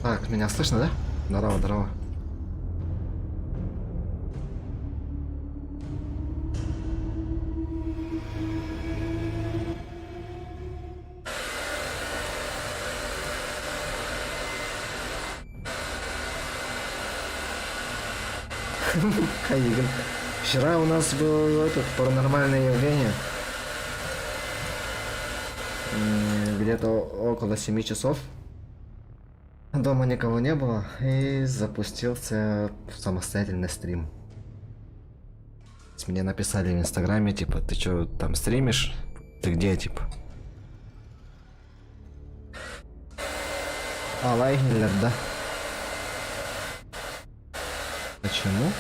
Так, меня слышно, да? Здорово, здорово. Хаиган. Вчера у нас было этот паранормальное явление. Где-то около 7 часов. Дома никого не было, и запустился самостоятельный стрим. Мне написали в инстаграме, типа, ты чё там стримишь? Ты где, типа? Лайгелер, да? Почему?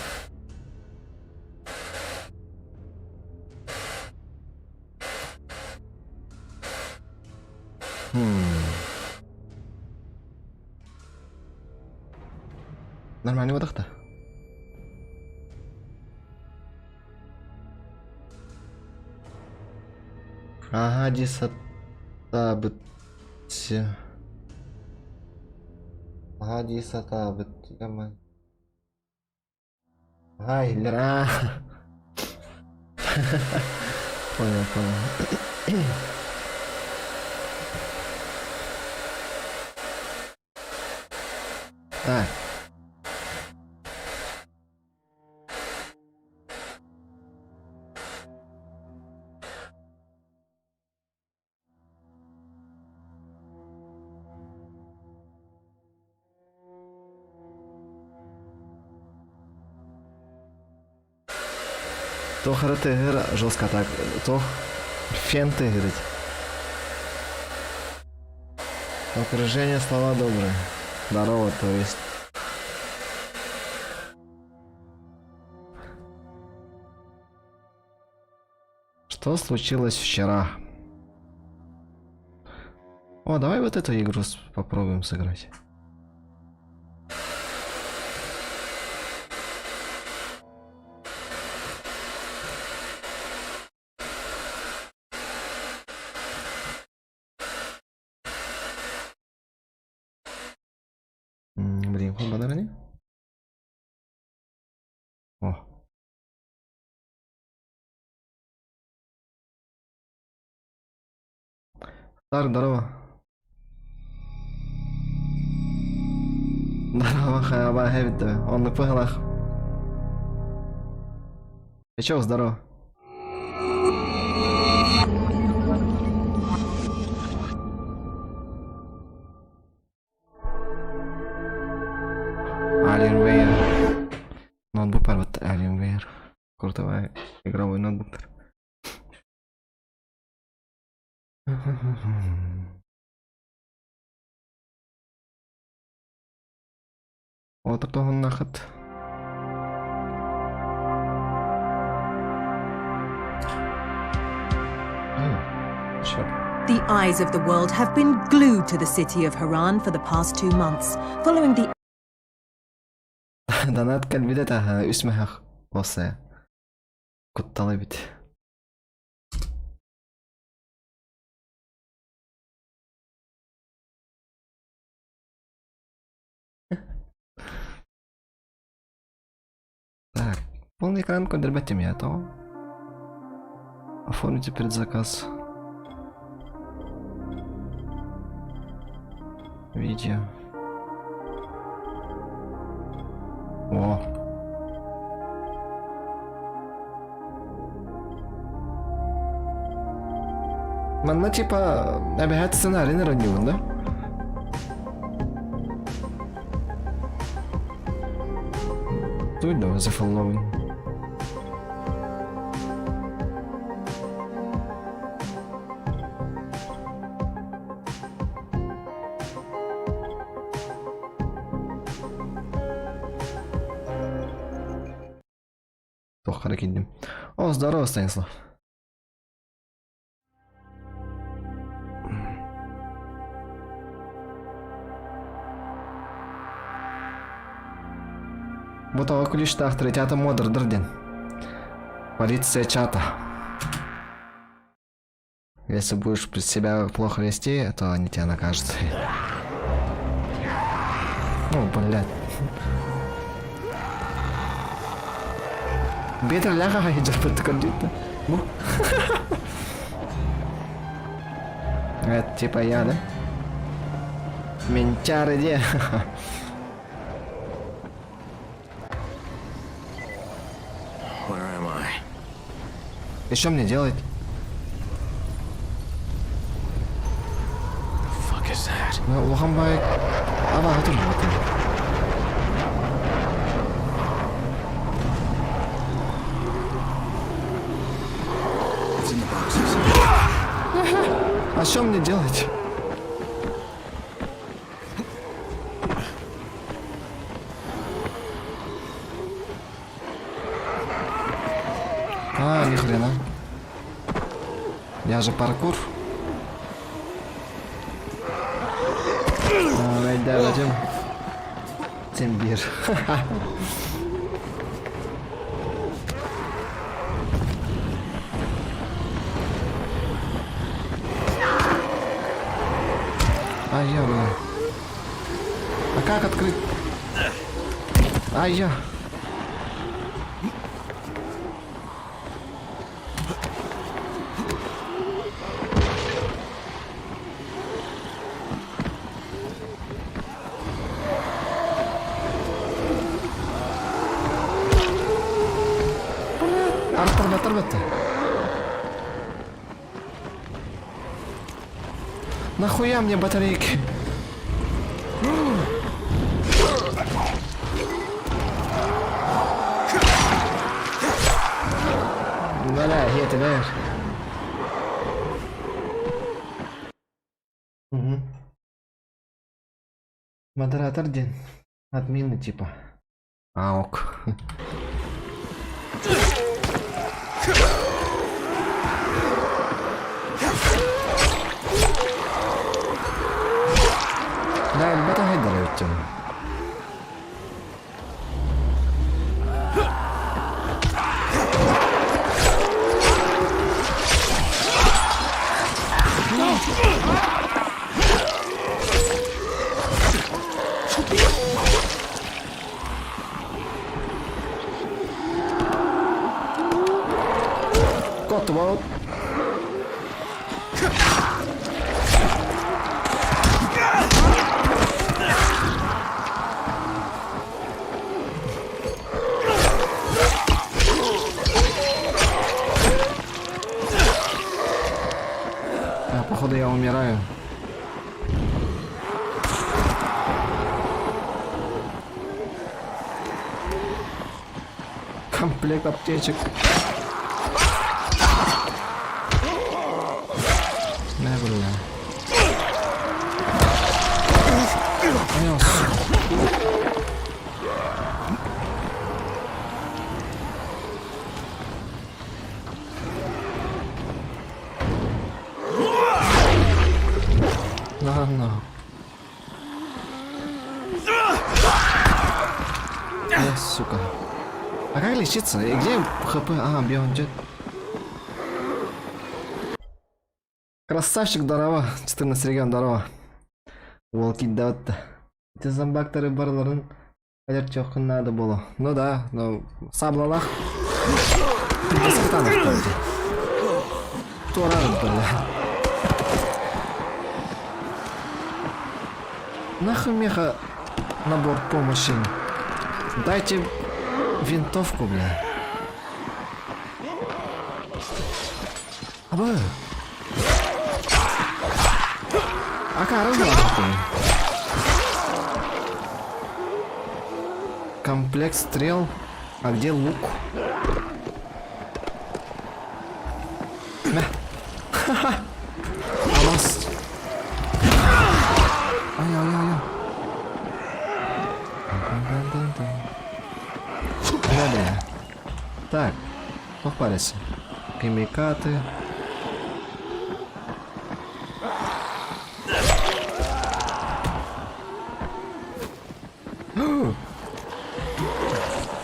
Нормальный выдох-то. Ага, дисатабыт. Ага, дисатабыт. Гайлера. Понял, понял. Так. То харатыгыр жестко так, то фенты говорит. Окружение слова добрые. Здорово, то есть. Что случилось вчера? О, давай вот эту игру попробуем сыграть. Блин, хобадарни? О. Так, здорово. Здорово, хаба, хевита. Он не пыгалах. И чё, здорово? Alienware. Ноутбук парват Alienware. Крутой игровой ноутбук. Вот кто он наход. The eyes of the world have been glued to the city of Haran for the past 2 months, following the دانات كان بدايتها اسمها وصايا كنت طلبت так, полный экран код дербатим то. Оформите предзаказ. Видео. О. Man типа обягает сценарий на радио, да? Тут да, зафолловый. Харакидим. О, здорово, Станислав. Вот окулиштах третьята модер дырден. Полиция чата. Если будешь себя плохо вести, то они тебя накажут. О, блядь. Better lah aja dapat itu. Bu. Это типа я, да? Менчары где? Where am I? И что мне делать? Fuck is that? Ну, Лохамбай. Ава, это же вот. It's in the boxes. А что мне делать? А, ни хрена. Я же паркур. Да, пойдем. Цимбир. А я, бля. А как открыть? А я. Оторвать-то. Нахуя мне батарейки? Бля, это знаешь. Угу. Модератор день. Админы типа. А, ок. Да, бата хайдара өттім. Кот ворот. Походу я умираю. Комплект аптечек. Не, бля. Понес. Ладно. Сука. А как лечиться? И где хп? А, бионджет. Красавчик, здорово. 14 регион, здорово. Волки датта. Эти зомбакторы барларын кадер чоқын надо было. Ну да, но саблалах. Баскатанов тоже. Туран, бля. Нахуй меха набор помощи. Дайте винтовку, бля. Абы. А корова. Комплект стрел. А где лук? Ха-ха. Алмаз. Ай-яй-яй-яй. Бля. Так, попались. Химикаты.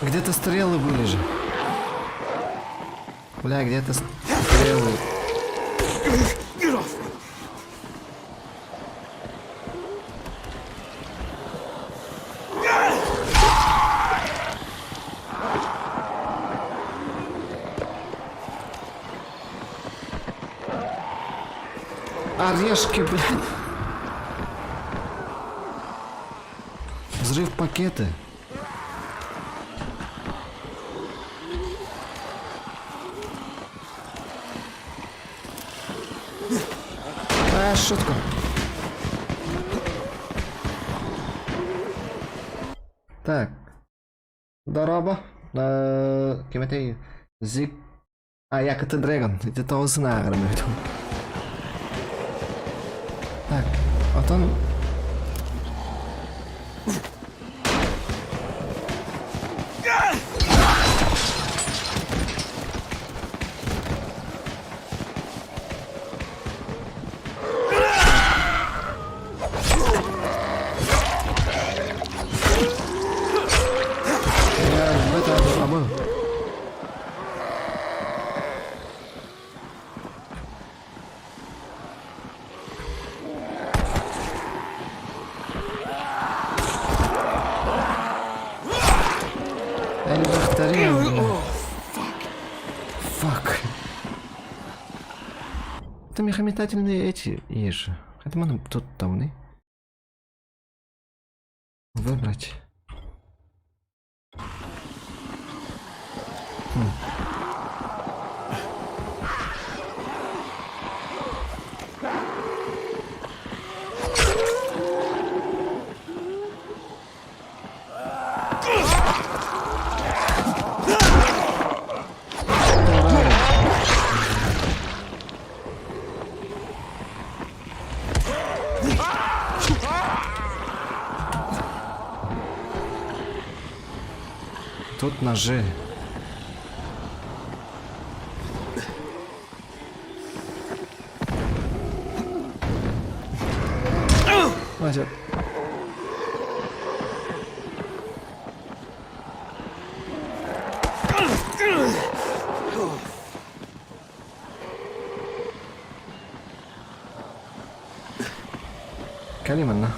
Где-то стрелы были же. Бля, где-то стрелы. Орешки, блядь. Взрыв пакеты. Шутка. Так. Дорога. Кем это? Зиг. А, як это Дрэгон. Это того знаю, так, вот он. Фак. Это мехометательные эти ежи. Это мы тут давны. Выбрать. Тут ножи. Хватит. Калиманна.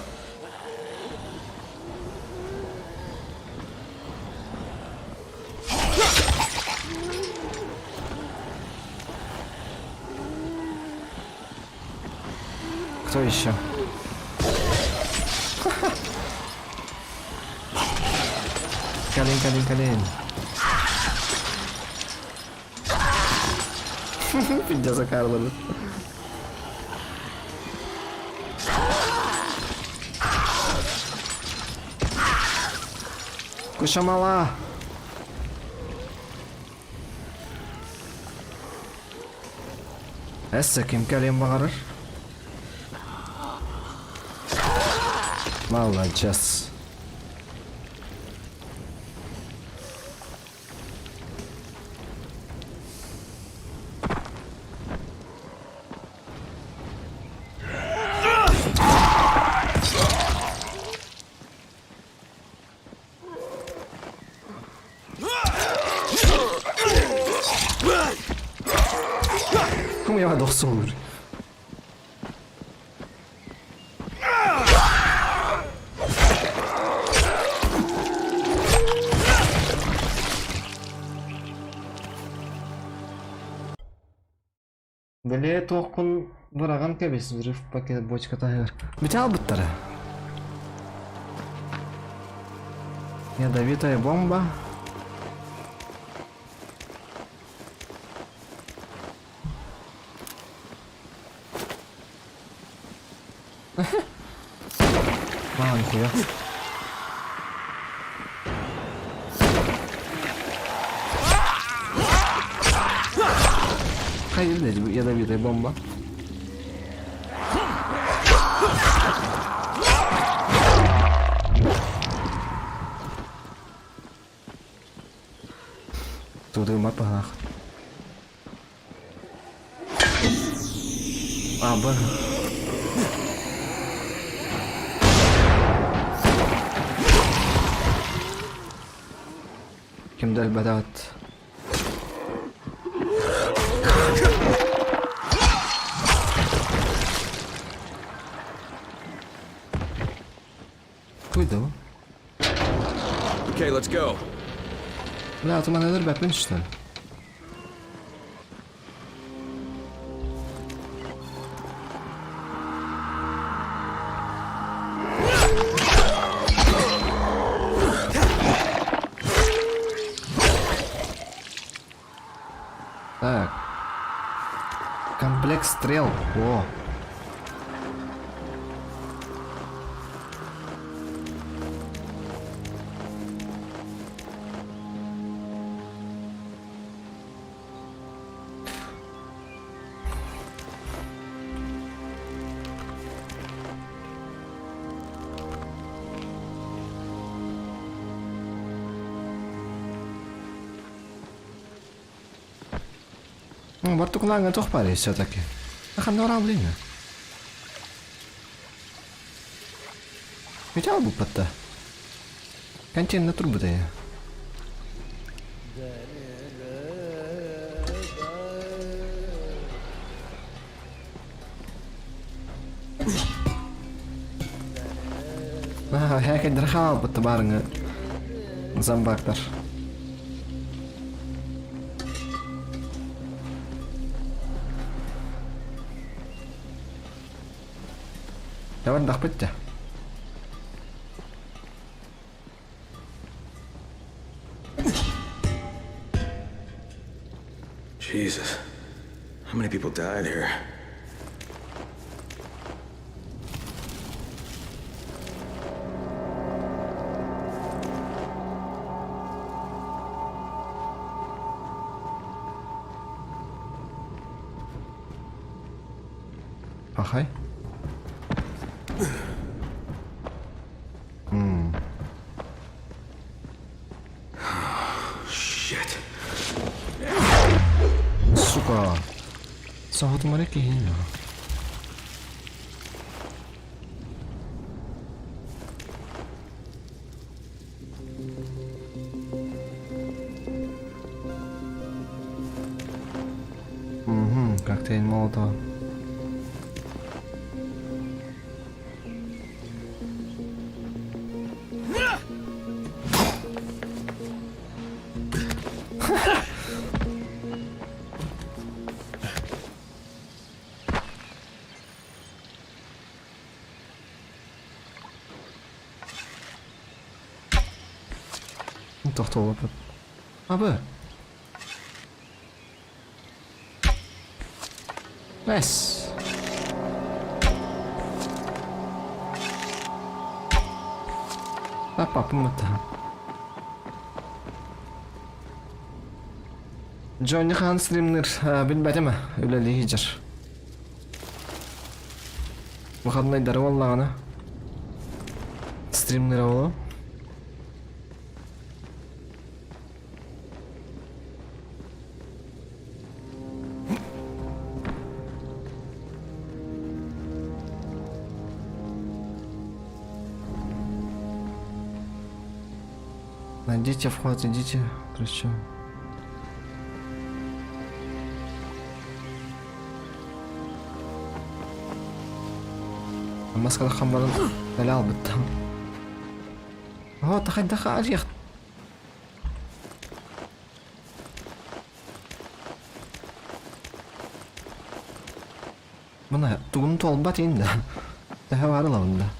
Кто еще? Калин. Пиздец за Карла. Куша мала. Ким калин багарыр? Молодец. Kom jag doch sur. Деле тоқын бұраған кәбес взрыв пакет бочка тайыр. Бітел бұттары. Ядовитая бомба. А, нихуя. Hayır ядовитая бомба. Тут дым опах. А, б. Kimde البدات. Cuidado. Okay, let's go. لا طبعا انا ضربة بنشتغل. стрел. О. Барту кулаңа тоқ бар все-таки. Қандай орам білейін? Метал бұл патта. Контейнер тұр бұда я. Хәкәдер хал бұтты барыңы. Замбақтар. Давай дақ бітті. Jesus. How many people died here? Ахай. Shit. Сука. Сағаты мар екен. Коктейль молотова. Tocht al wat. Abbe. Nice. Papa mıta. Johnny Khan streamler bilmedimi? Öyle hicr. Bakadın darı vallahi streamler oğlum. Найдите вход, идите. Причем. Маска хамбарын әлі албытты. О, тақай арияқ. Мұна тұғын толбат енді. Тәхі барыла бұнда.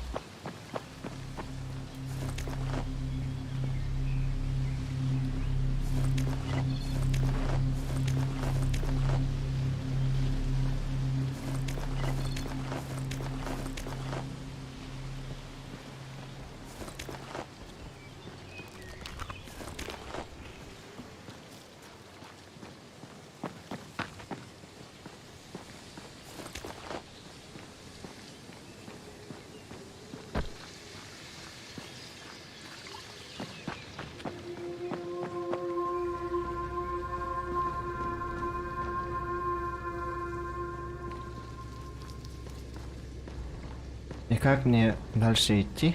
И как мне дальше идти?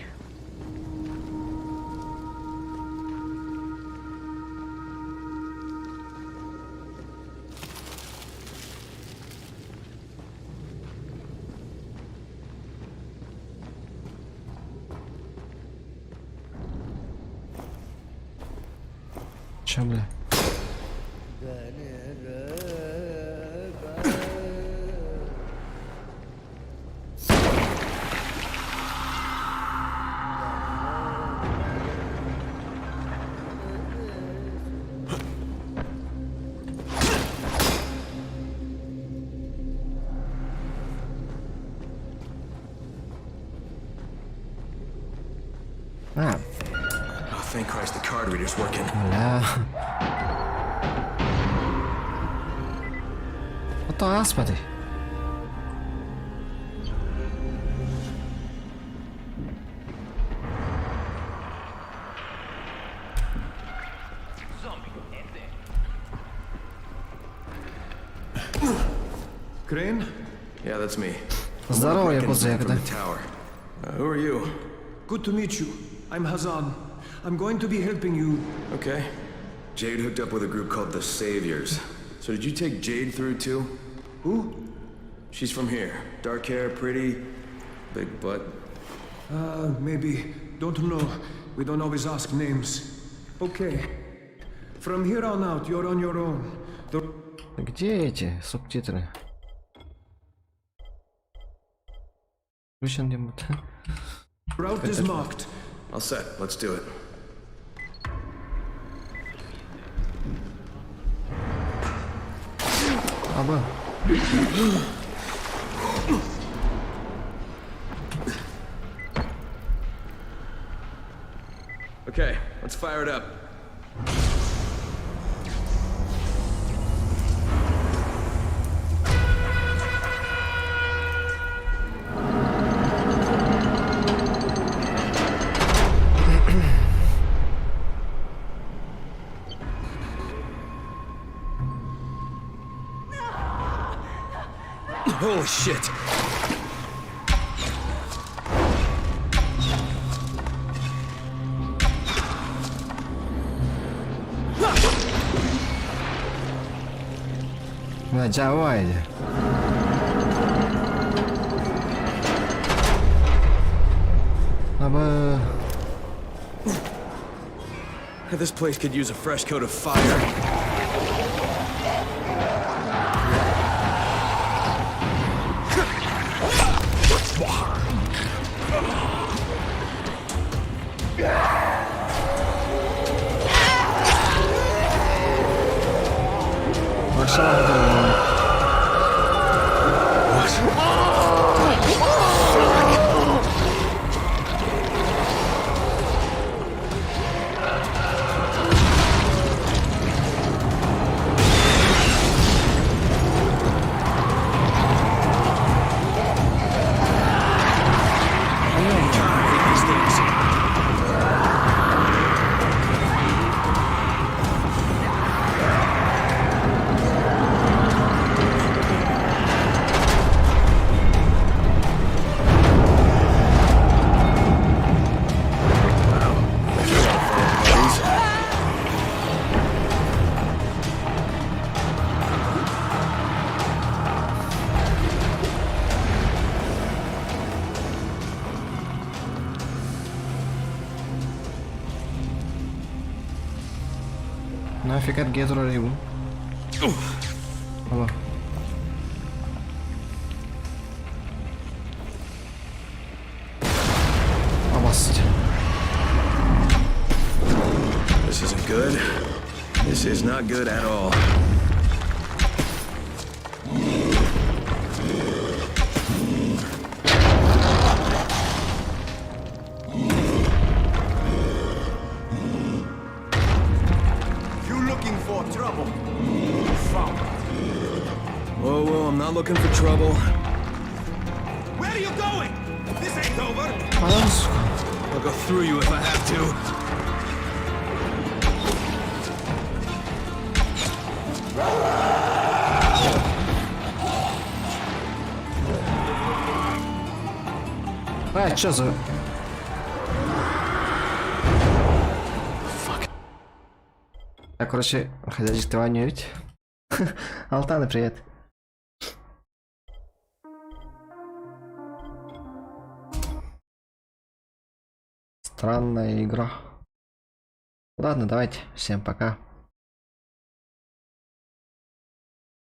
Чё, бля? А, Oh, thank Christ the card reader's working. бля. Вот то, смотри. Crane? Yeah, that's me. Здорово, Reckons Якудза, from когда. the tower. Who are you? Good to meet you. I'm Hazan. I'm going to be helping you. Okay. Jade hooked up with a group called the Saviors. So did you take Jade through too? Who? She's from here. Dark hair, pretty, big butt. Maybe. Don't know. We don't always ask names. Okay. From here on out, you're on your own. The Где эти субтитры? Включен где-нибудь. route is marked. All set. Let's do it. Аба. Okay, let's fire it up. Holy shit! На Джавайде. Аба. This place could use a fresh coat of fire. Нафиг от Гетру рыбу. Ала. Обоссать. This isn't good. This is not good at all. Whoa, whoa, I'm not looking for trouble. Where are you going? This ain't over. Ала, сука. I'll go through you if I have to. А, чё за... Я, короче, ходячий тиваню ведь. Алтаны, привет. Странная игра. Ладно, давайте. Всем пока.